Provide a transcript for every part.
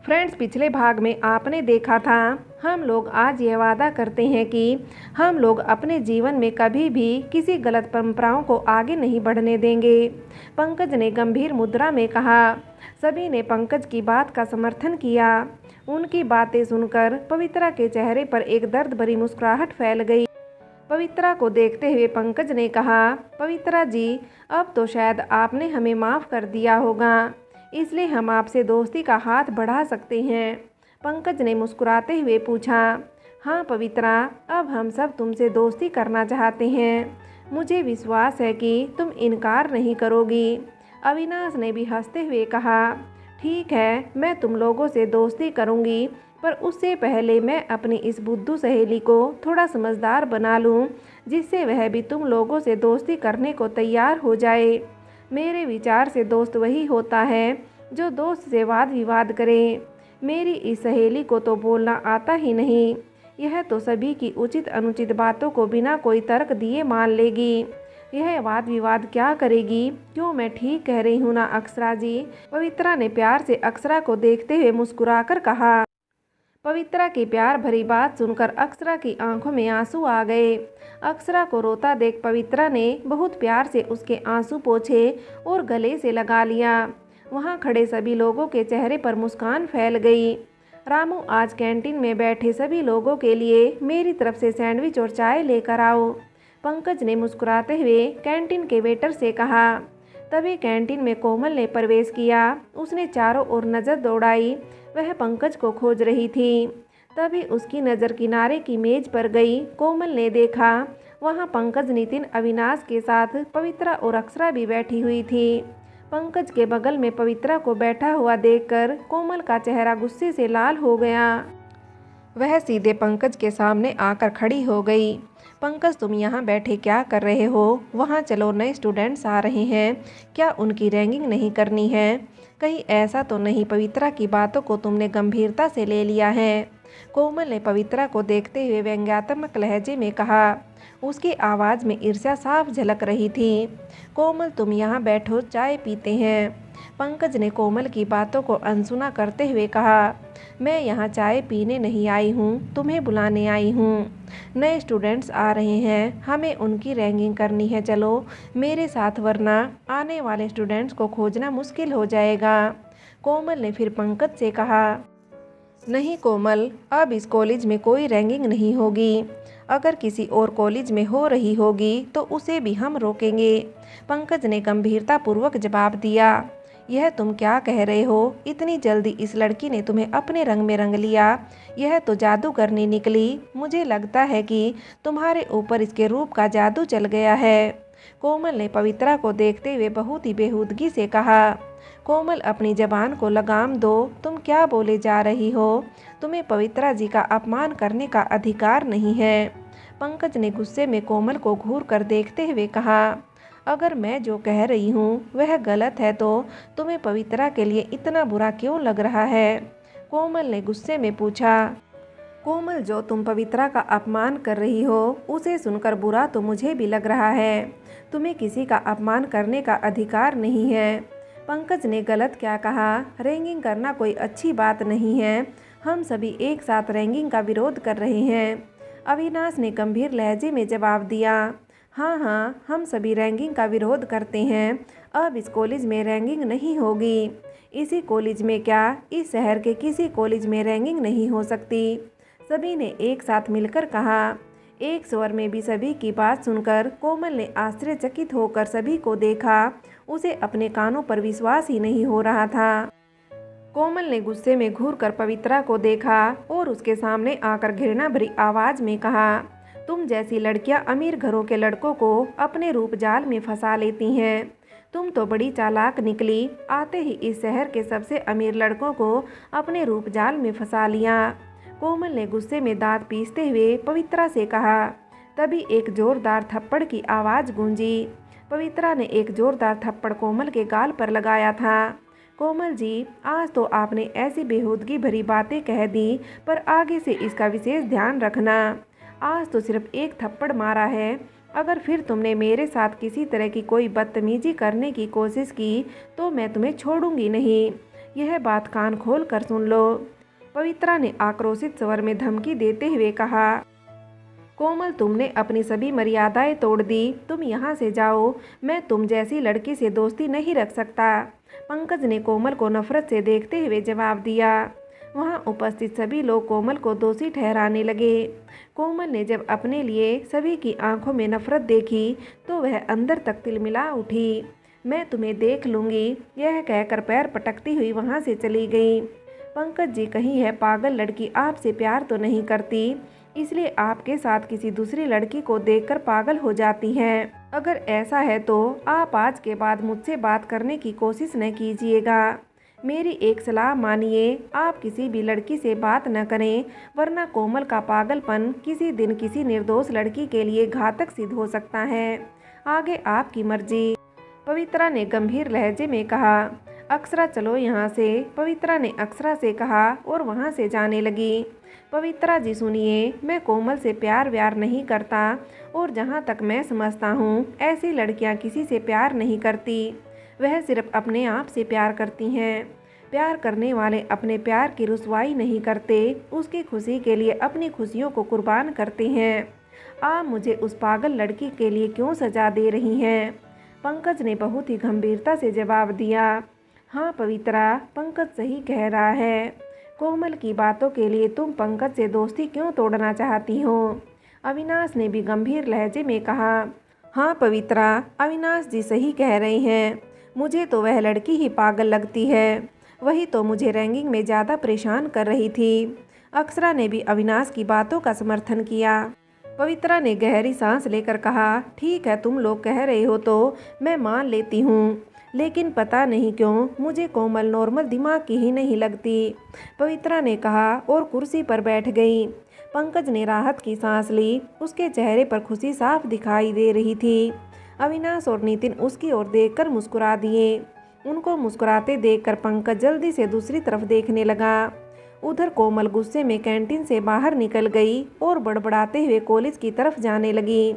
Friends, पिछले भाग में आपने देखा था हम लोग आज ये वादा करते हैं कि हम लोग अपने जीवन में कभी भी किसी गलत परंपराओं को आगे नहीं बढ़ने देंगे। पंकज ने गंभीर मुद्रा में कहा। सभी ने पंकज की बात का समर्थन किया। उनकी बातें सुनकर पवित्रा के चेहरे पर एक दर्द भरी मुस्कुराहट फैल गई। पवित्रा को देखते हुए पंकज ने कहा, पवित्रा जी, अब तो शायद आपने हमें माफ़ कर दिया होगा, इसलिए हम आपसे दोस्ती का हाथ बढ़ा सकते हैं। पंकज ने मुस्कुराते हुए पूछा, हाँ पवित्रा, अब हम सब तुमसे दोस्ती करना चाहते हैं। मुझे विश्वास है कि तुम इनकार नहीं करोगी। अविनाश ने भी हंसते हुए कहा, ठीक है, मैं तुम लोगों से दोस्ती करूंगी, पर उससे पहले मैं अपनी इस बुद्धू सहेली को थोड़ा समझदार बना लूं, जिससे वह भी तुम लोगों से दोस्ती करने को तैयार हो जाए। मेरे विचार से दोस्त वही होता है जो दोस्त से वाद विवाद करे। मेरी इस सहेली को तो बोलना आता ही नहीं। यह तो सभी की उचित अनुचित बातों को बिना कोई तर्क दिए मान लेगी। यह वाद विवाद क्या करेगी? क्यों, मैं ठीक कह रही हूँ ना अक्षरा जी? पवित्रा ने प्यार से अक्षरा को देखते हुए मुस्कुराकर कहा। पवित्रा की प्यार भरी बात सुनकर अक्षरा की आंखों में आंसू आ गए। अक्षरा को रोता देख पवित्रा ने बहुत प्यार से उसके आंसू पोंछे और गले से लगा लिया। वहां खड़े सभी लोगों के चेहरे पर मुस्कान फैल गई। रामू, आज कैंटीन में बैठे सभी लोगों के लिए मेरी तरफ से सैंडविच और चाय लेकर आओ, पंकज ने मुस्कुराते हुए कैंटीन के वेटर से कहा। तभी कैंटीन में कोमल ने प्रवेश किया। उसने चारों ओर नज़र दौड़ाई। वह पंकज को खोज रही थी। तभी उसकी नज़र किनारे की मेज पर गई। कोमल ने देखा वहां पंकज, नितिन, अविनाश के साथ पवित्रा और अक्षरा भी बैठी हुई थी। पंकज के बगल में पवित्रा को बैठा हुआ देखकर कोमल का चेहरा गुस्से से लाल हो गया। वह सीधे पंकज के सामने आकर खड़ी हो गई। पंकज, तुम यहाँ बैठे क्या कर रहे हो? वहाँ चलो, नए स्टूडेंट्स आ रहे हैं, क्या उनकी रैगिंग नहीं करनी है? कहीं ऐसा तो नहीं पवित्रा की बातों को तुमने गंभीरता से ले लिया है? कोमल ने पवित्रा को देखते हुए व्यंग्यात्मक लहजे में कहा। उसकी आवाज़ में ईर्ष्या साफ झलक रही थी। कोमल, तुम यहाँ बैठो, चाय पीते हैं, पंकज ने कोमल की बातों को अनसुना करते हुए कहा। मैं यहाँ चाय पीने नहीं आई हूँ, तुम्हें बुलाने आई हूँ। नए स्टूडेंट्स आ रहे हैं, हमें उनकी रैगिंग करनी है, चलो मेरे साथ, वरना आने वाले स्टूडेंट्स को खोजना मुश्किल हो जाएगा। कोमल ने फिर पंकज से कहा। नहीं कोमल, अब इस कॉलेज में कोई रैगिंग नहीं होगी। अगर किसी और कॉलेज में हो रही होगी तो उसे भी हम रोकेंगे, पंकज ने गंभीरतापूर्वक जवाब दिया। यह तुम क्या कह रहे हो? इतनी जल्दी इस लड़की ने तुम्हें अपने रंग में रंग लिया? यह तो जादू करने निकली। मुझे लगता है कि तुम्हारे ऊपर इसके रूप का जादू चल गया है, कोमल ने पवित्रा को देखते हुए बहुत ही बेहूदगी से कहा। कोमल, अपनी जबान को लगाम दो, तुम क्या बोले जा रही हो? तुम्हें पवित्रा जी का अपमान करने का अधिकार नहीं है, पंकज ने गुस्से में कोमल को घूर कर देखते हुए कहा। अगर मैं जो कह रही हूँ वह गलत है तो तुम्हें पवित्रा के लिए इतना बुरा क्यों लग रहा है? कोमल ने गुस्से में पूछा। कोमल, जो तुम पवित्रा का अपमान कर रही हो उसे सुनकर बुरा तो मुझे भी लग रहा है। तुम्हें किसी का अपमान करने का अधिकार नहीं है, पंकज ने गलत क्या कहा? रैगिंग करना कोई अच्छी बात नहीं है। हम सभी एक साथ रैगिंग का विरोध कर रहे हैं, अविनाश ने गंभीर लहजे में जवाब दिया। हाँ हाँ, हम सभी रैगिंग का विरोध करते हैं। अब इस कॉलेज में रैगिंग नहीं होगी। इसी कॉलेज में क्या, इस शहर के किसी कॉलेज में रैगिंग नहीं हो सकती, सभी ने एक साथ मिलकर कहा। एक स्वर में भी सभी की बात सुनकर कोमल ने आश्चर्यचकित होकर सभी को देखा। उसे अपने कानों पर विश्वास ही नहीं हो रहा था। कोमल ने गुस्से में घूरकर पवित्रा को देखा और उसके सामने आकर घृणा भरी आवाज में कहा, तुम जैसी लड़कियां अमीर घरों के लड़कों को अपने रूप जाल में फंसा लेती हैं। तुम तो बड़ी चालाक निकली, आते ही इस शहर के सबसे अमीर लड़कों को अपने रूप जाल में फंसा लिया, कोमल ने गुस्से में दांत पीसते हुए पवित्रा से कहा। तभी एक जोरदार थप्पड़ की आवाज़ गूंजी। पवित्रा ने एक जोरदार थप्पड़ कोमल के गाल पर लगाया था। कोमल जी, आज तो आपने ऐसी बेहूदगी भरी बातें कह दी, पर आगे से इसका विशेष ध्यान रखना। आज तो सिर्फ एक थप्पड़ मारा है, अगर फिर तुमने मेरे साथ किसी तरह की कोई बदतमीजी करने की कोशिश की तो मैं तुम्हें छोड़ूंगी नहीं। यह बात कान खोल कर सुन लो। पवित्रा ने आक्रोशित स्वर में धमकी देते हुए कहा। कोमल, तुमने अपनी सभी मर्यादाएं तोड़ दी, तुम यहाँ से जाओ, मैं तुम जैसी लड़की से दोस्ती नहीं रख सकता। पंकज ने कोमल को नफरत से देखते हुए जवाब दिया। वहाँ उपस्थित सभी लोग कोमल को दोषी ठहराने लगे। कोमल ने जब अपने लिए सभी की आंखों में नफरत देखी तो वह अंदर तक तिलमिला उठी। मैं तुम्हें देख लूँगी, यह कहकर पैर पटकती हुई वहाँ से चली गई। पंकज जी, कहीं है पागल लड़की आपसे प्यार तो नहीं करती, इसलिए आपके साथ किसी दूसरी लड़की को देखकर पागल हो जाती हैं। अगर ऐसा है तो आप आज के बाद मुझसे बात करने की कोशिश न कीजिएगा। मेरी एक सलाह मानिए, आप किसी भी लड़की से बात न करें, वरना कोमल का पागलपन किसी दिन किसी निर्दोष लड़की के लिए घातक सिद्ध हो सकता है। आगे आपकी मर्जी। पवित्रा ने गंभीर लहजे में कहा। अक्षरा, चलो यहाँ से। पवित्रा ने अक्षरा से कहा और वहाँ से जाने लगी। पवित्रा जी सुनिए, मैं कोमल से प्यार व्यार नहीं करता, और जहाँ तक मैं समझता हूँ ऐसी लड़कियाँ किसी से प्यार नहीं करती, वह सिर्फ अपने आप से प्यार करती हैं। प्यार करने वाले अपने प्यार की रुसवाई नहीं करते, उसकी खुशी के लिए अपनी खुशियों को कुर्बान करते हैं। आप मुझे उस पागल लड़की के लिए क्यों सजा दे रही हैं? पंकज ने बहुत ही गंभीरता से जवाब दिया। हाँ पवित्रा, पंकज सही कह रहा है। कोमल की बातों के लिए तुम पंकज से दोस्ती क्यों तोड़ना चाहती हो? अविनाश ने भी गंभीर लहजे में कहा। हाँ पवित्रा, अविनाश जी सही कह रहे हैं। मुझे तो वह लड़की ही पागल लगती है, वही तो मुझे रैंकिंग में ज़्यादा परेशान कर रही थी। अक्षरा ने भी अविनाश की बातों का समर्थन किया। पवित्रा ने गहरी सांस लेकर कहा, ठीक है, तुम लोग कह रहे हो तो मैं मान लेती हूँ, लेकिन पता नहीं क्यों मुझे कोमल नॉर्मल दिमाग की ही नहीं लगती। पवित्रा ने कहा और कुर्सी पर बैठ गई। पंकज ने राहत की सांस ली, उसके चेहरे पर खुशी साफ दिखाई दे रही थी। अविनाश और नितिन उसकी ओर देखकर मुस्कुरा दिए। उनको मुस्कुराते देखकर पंकज जल्दी से दूसरी तरफ देखने लगा। उधर कोमल गुस्से में कैंटीन से बाहर निकल गई और बड़बड़ाते हुए कॉलेज की तरफ जाने लगी।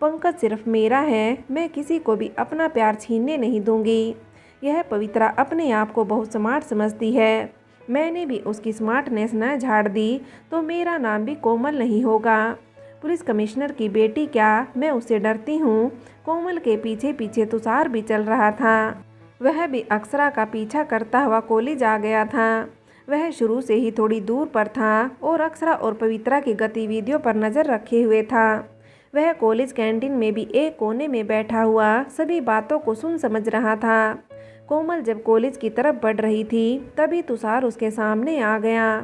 पंकज सिर्फ मेरा है, मैं किसी को भी अपना प्यार छीनने नहीं दूंगी। यह पवित्रा अपने आप को बहुत स्मार्ट समझती है। मैंने भी उसकी स्मार्टनेस न झाड़ दी तो मेरा नाम भी कोमल नहीं होगा। पुलिस कमिश्नर की बेटी क्या, मैं उससे डरती हूँ। कोमल के पीछे पीछे तुषार भी चल रहा था। वह भी अक्षरा का पीछा करता हुआ कॉलेज आ गया था। वह शुरू से ही थोड़ी दूर पर था और अक्षरा और पवित्रा की गतिविधियों पर नज़र रखे हुए था। वह कॉलेज कैंटीन में भी एक कोने में बैठा हुआ सभी बातों को सुन समझ रहा था। कोमल जब कॉलेज की तरफ बढ़ रही थी तभी तुषार उसके सामने आ गया।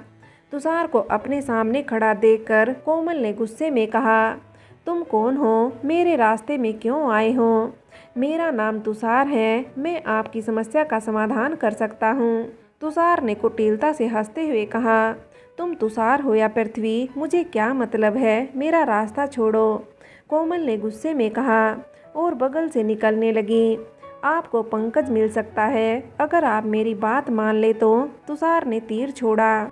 तुषार को अपने सामने खड़ा देखकर कोमल ने गुस्से में कहा, तुम कौन हो? मेरे रास्ते में क्यों आए हो? मेरा नाम तुषार है, मैं आपकी समस्या का समाधान कर सकता हूँ। तुषार ने कुटिलता से हंसते हुए कहा, तुम तुषार हो या पृथ्वी, मुझे क्या मतलब है, मेरा रास्ता छोड़ो। कोमल ने गुस्से में कहा और बगल से निकलने लगी। आपको पंकज मिल सकता है अगर आप मेरी बात मान ले तो। तुषार ने तीर छोड़ा।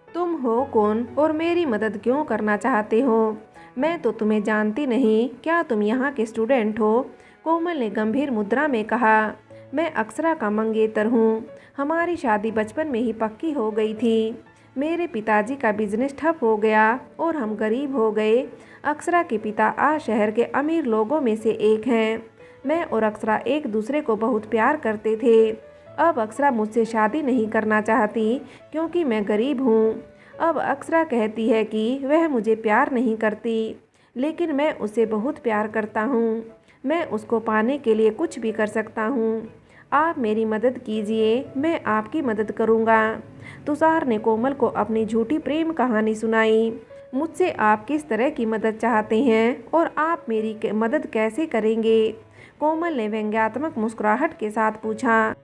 तुम हो कौन और मेरी मदद क्यों करना चाहते हो? मैं तो तुम्हें जानती नहीं, क्या तुम यहाँ के स्टूडेंट हो? कोमल ने गंभीर मुद्रा में कहा, मैं अक्षरा का मंगेतर हूँ। हमारी शादी बचपन में ही पक्की हो गई थी। मेरे पिताजी का बिजनेस ठप हो गया और हम गरीब हो गए। अक्षरा के पिता आज शहर के अमीर लोगों में से एक हैं। मैं और अक्षरा एक दूसरे को बहुत प्यार करते थे। अब अक्षरा मुझसे शादी नहीं करना चाहती क्योंकि मैं गरीब हूँ। अब अक्षरा कहती है कि वह मुझे प्यार नहीं करती, लेकिन मैं उसे बहुत प्यार करता हूँ। मैं उसको पाने के लिए कुछ भी कर सकता हूँ। आप मेरी मदद कीजिए, मैं आपकी मदद करूँगा। तुषार ने कोमल को अपनी झूठी प्रेम कहानी सुनाई। मुझसे आप किस तरह की मदद चाहते हैं और आप मेरी मदद कैसे करेंगे? कोमल ने व्यंग्यात्मक मुस्कुराहट के साथ पूछा।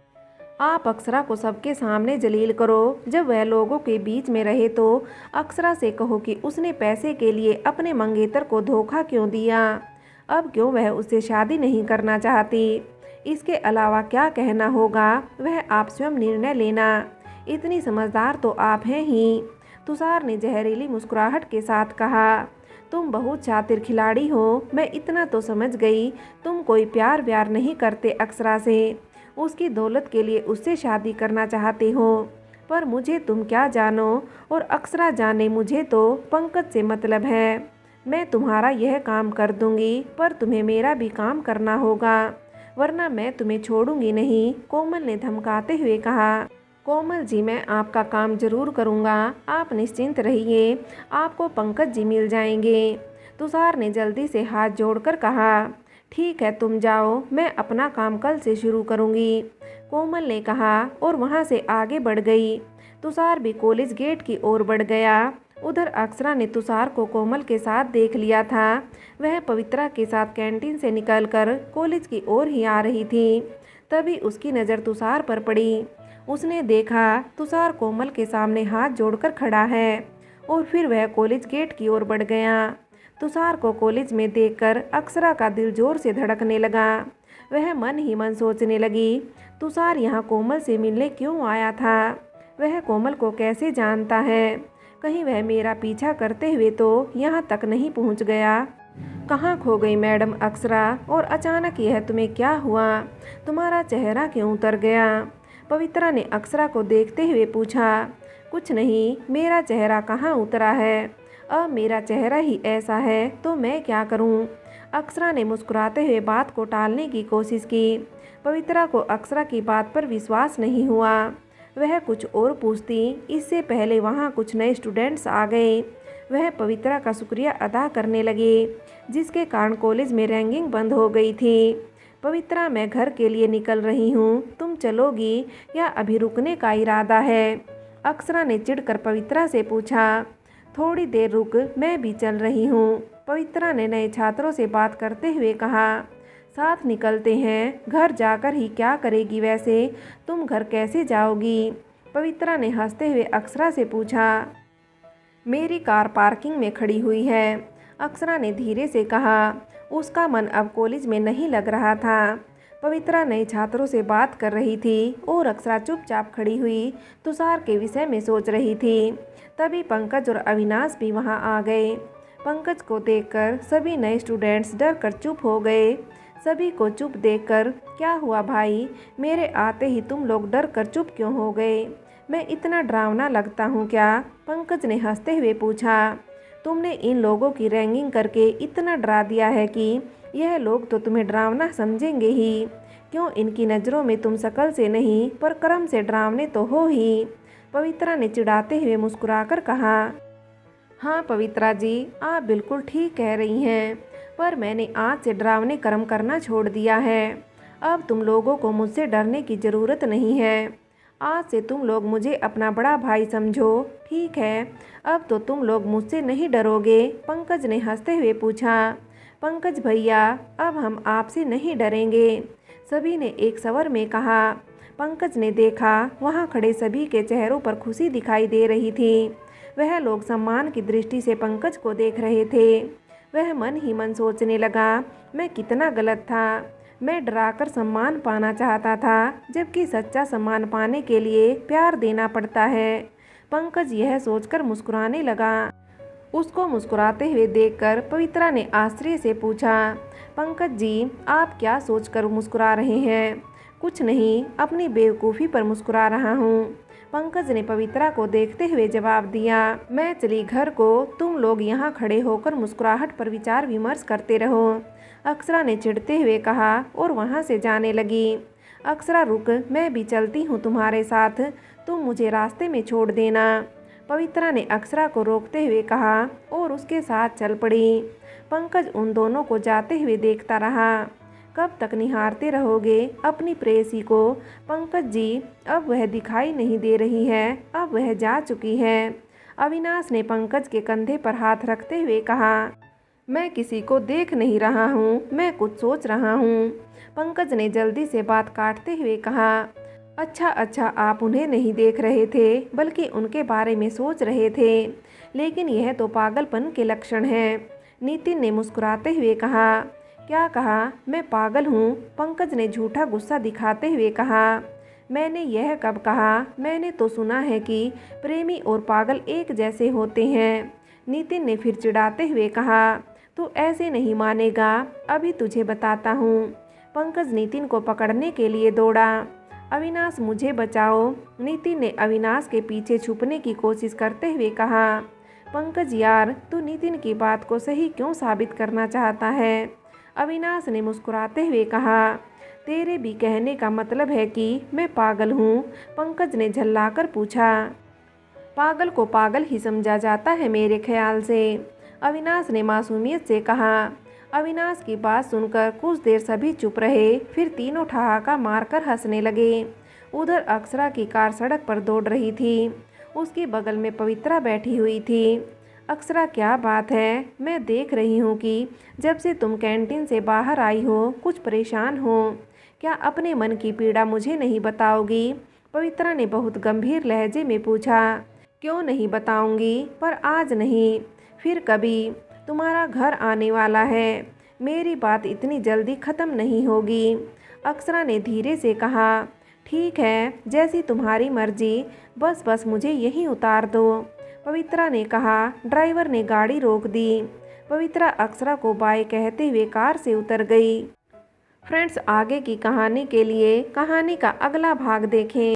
आप अक्षरा को सबके सामने जलील करो। जब वह लोगों के बीच में रहे तो अक्षरा से कहो कि उसने पैसे के लिए अपने मंगेतर को धोखा क्यों दिया। अब क्यों वह उससे शादी नहीं करना चाहती। इसके अलावा क्या कहना होगा वह आप स्वयं निर्णय लेना। इतनी समझदार तो आप हैं ही। तुषार ने जहरीली मुस्कुराहट के साथ कहा, तुम बहुत शातिर खिलाड़ी हो। मैं इतना तो समझ गई, तुम कोई प्यार व्यार नहीं करते अक्षरा से। उसकी दौलत के लिए उससे शादी करना चाहते हो। पर मुझे तुम क्या जानो और अक्षरा जाने मुझे तो पंकज से मतलब है। मैं तुम्हारा यह काम कर दूंगी पर तुम्हें मेरा भी काम करना होगा, वरना मैं तुम्हें छोड़ूंगी नहीं, कोमल ने धमकाते हुए कहा। कोमल जी, मैं आपका काम जरूर करूंगा, आप निश्चिंत रहिए, आपको पंकज जी मिल जाएंगे। तुषार ने जल्दी से हाथ जोड़कर कहा। ठीक है, तुम जाओ, मैं अपना काम कल से शुरू करूंगी, कोमल ने कहा और वहां से आगे बढ़ गई। तुषार भी कॉलेज गेट की ओर बढ़ गया। उधर अक्षरा ने तुषार को कोमल के साथ देख लिया था। वह पवित्रा के साथ कैंटीन से निकलकर कॉलेज की ओर ही आ रही थी। तभी उसकी नज़र तुषार पर पड़ी। उसने देखा तुषार कोमल के सामने हाथ जोड़कर खड़ा है और फिर वह कॉलेज गेट की ओर बढ़ गया। तुषार को कॉलेज में देखकर अक्षरा का दिल जोर से धड़कने लगा। वह मन ही मन सोचने लगी, तुषार यहाँ कोमल से मिलने क्यों आया था? वह कोमल को कैसे जानता है? कहीं वह मेरा पीछा करते हुए तो यहाँ तक नहीं पहुँच गया? कहाँ खो गई मैडम अक्षरा, और अचानक यह तुम्हें क्या हुआ? तुम्हारा चेहरा क्यों उतर गया? पवित्रा ने अक्षरा को देखते हुए पूछा। कुछ नहीं, मेरा चेहरा कहाँ उतरा है, अब मेरा चेहरा ही ऐसा है तो मैं क्या करूँ? अक्षरा ने मुस्कुराते हुए बात को टालने की कोशिश की। पवित्रा को अक्षरा की बात पर विश्वास नहीं हुआ। वह कुछ और पूछती, इससे पहले वहाँ कुछ नए स्टूडेंट्स आ गए। वह पवित्रा का शुक्रिया अदा करने लगे, जिसके कारण कॉलेज में रैंकिंग बंद हो गई थी। पवित्रा, मैं घर के लिए निकल रही हूँ, तुम चलोगी या अभी रुकने का इरादा है? अक्षरा ने चिढ़कर पवित्रा से पूछा। थोड़ी देर रुक, मैं भी चल रही हूँ, पवित्रा ने नए छात्रों से बात करते हुए कहा। साथ निकलते हैं, घर जाकर ही क्या करेगी वैसे, तुम घर कैसे जाओगी? पवित्रा ने हंसते हुए अक्षरा से पूछा। मेरी कार पार्किंग में खड़ी हुई है, अक्षरा ने धीरे से कहा। उसका मन अब कॉलेज में नहीं लग रहा था। पवित्रा नए छात्रों से बात कर रही थी और अक्षरा चुपचाप खड़ी हुई तुषार के विषय में सोच रही थी। तभी पंकज और अविनाश भी वहां आ गए। पंकज को देखकर सभी नए स्टूडेंट्स डर कर चुप हो गए। सभी को चुप देखकर, क्या हुआ भाई, मेरे आते ही तुम लोग डर कर चुप क्यों हो गए? मैं इतना डरावना लगता हूँ क्या? पंकज ने हंसते हुए पूछा। तुमने इन लोगों की रैंकिंग करके इतना डरा दिया है कि यह लोग तो तुम्हें डरावना समझेंगे ही। क्यों, इनकी नज़रों में तुम शकल से नहीं पर कर्म से डरावने तो हो ही, पवित्रा ने चिढ़ाते हुए मुस्कुराकर कहा। हाँ पवित्रा जी, आप बिल्कुल ठीक कह रही हैं, पर मैंने आज से डरावने कर्म करना छोड़ दिया है। अब तुम लोगों को मुझसे डरने की ज़रूरत नहीं है। आज से तुम लोग मुझे अपना बड़ा भाई समझो, ठीक है? अब तो तुम लोग मुझसे नहीं डरोगे, पंकज ने हंसते हुए पूछा। पंकज भैया, अब हम आपसे नहीं डरेंगे, सभी ने एक स्वर में कहा। पंकज ने देखा वहाँ खड़े सभी के चेहरों पर खुशी दिखाई दे रही थी। वह लोग सम्मान की दृष्टि से पंकज को देख रहे थे। वह मन ही मन सोचने लगा, मैं कितना गलत था। मैं डराकर सम्मान पाना चाहता था, जबकि सच्चा सम्मान पाने के लिए प्यार देना पड़ता है। पंकज यह सोचकर मुस्कुराने लगा। उसको मुस्कुराते हुए देखकर पवित्रा ने आश्चर्य से पूछा। पंकज जी, आप क्या सोचकर मुस्कुरा रहे हैं? कुछ नहीं, अपनी बेवकूफ़ी पर मुस्कुरा रहा हूँ, पंकज ने पवित्रा को देखते हुए जवाब दिया। मैं चली घर को, तुम लोग यहाँ खड़े होकर मुस्कुराहट पर विचार विमर्श करते रहो, अक्षरा ने चिढ़ते हुए कहा और वहाँ से जाने लगी। अक्षरा रुक, मैं भी चलती हूँ तुम्हारे साथ, तुम मुझे रास्ते में छोड़ देना, पवित्रा ने अक्षरा को रोकते हुए कहा और उसके साथ चल पड़ी। पंकज उन दोनों को जाते हुए देखता रहा। कब तक निहारते रहोगे अपनी प्रेयसी को? पंकज जी, अब वह दिखाई नहीं दे रही है, अब वह जा चुकी है, अविनाश ने पंकज के कंधे पर हाथ रखते हुए कहा। मैं किसी को देख नहीं रहा हूँ, मैं कुछ सोच रहा हूँ, पंकज ने जल्दी से बात काटते हुए कहा। अच्छा, आप उन्हें नहीं देख रहे थे, बल्कि उनके बारे में सोच रहे थे, लेकिन यह तो पागलपन के लक्षण हैं, नितिन ने मुस्कुराते हुए कहा। क्या कहा? मैं पागल हूँ, पंकज ने झूठा गुस्सा दिखाते हुए कहा। मैंने यह कब कहा? मैंने तो सुना है कि प्रेमी और पागल एक जैसे होते हैं, नितिन ने फिर चिढ़ाते हुए कहा। तू ऐसे नहीं मानेगा, अभी तुझे बताता हूँ। पंकज नितिन को पकड़ने के लिए दौड़ा। अविनाश मुझे बचाओ, नितिन ने अविनाश के पीछे छुपने की कोशिश करते हुए कहा। पंकज यार, तू नितिन की बात को सही क्यों साबित करना चाहता है? अविनाश ने मुस्कुराते हुए कहा। तेरे भी कहने का मतलब है कि मैं पागल हूँ? पंकज ने झल्लाकर पूछा। पागल को पागल ही समझा जाता है मेरे ख्याल से, अविनाश ने मासूमियत से कहा। अविनाश की बात सुनकर कुछ देर सभी चुप रहे, फिर तीनों ठहाका मारकर हंसने लगे। उधर अक्षरा की कार सड़क पर दौड़ रही थी। उसके बगल में पवित्रा बैठी हुई थी। अक्षरा, क्या बात है? मैं देख रही हूँ कि जब से तुम कैंटीन से बाहर आई हो कुछ परेशान हो। क्या अपने मन की पीड़ा मुझे नहीं बताओगी? पवित्रा ने बहुत गंभीर लहजे में पूछा। क्यों नहीं बताऊंगी, पर आज नहीं, फिर कभी। तुम्हारा घर आने वाला है, मेरी बात इतनी जल्दी ख़त्म नहीं होगी, अक्षरा ने धीरे से कहा। ठीक है, जैसी तुम्हारी मर्जी, बस मुझे यहीं उतार दो, पवित्रा ने कहा। ड्राइवर ने गाड़ी रोक दी। पवित्रा अक्षरा को बाय कहते हुए कार से उतर गई। फ्रेंड्स, आगे की कहानी के लिए कहानी का अगला भाग देखें।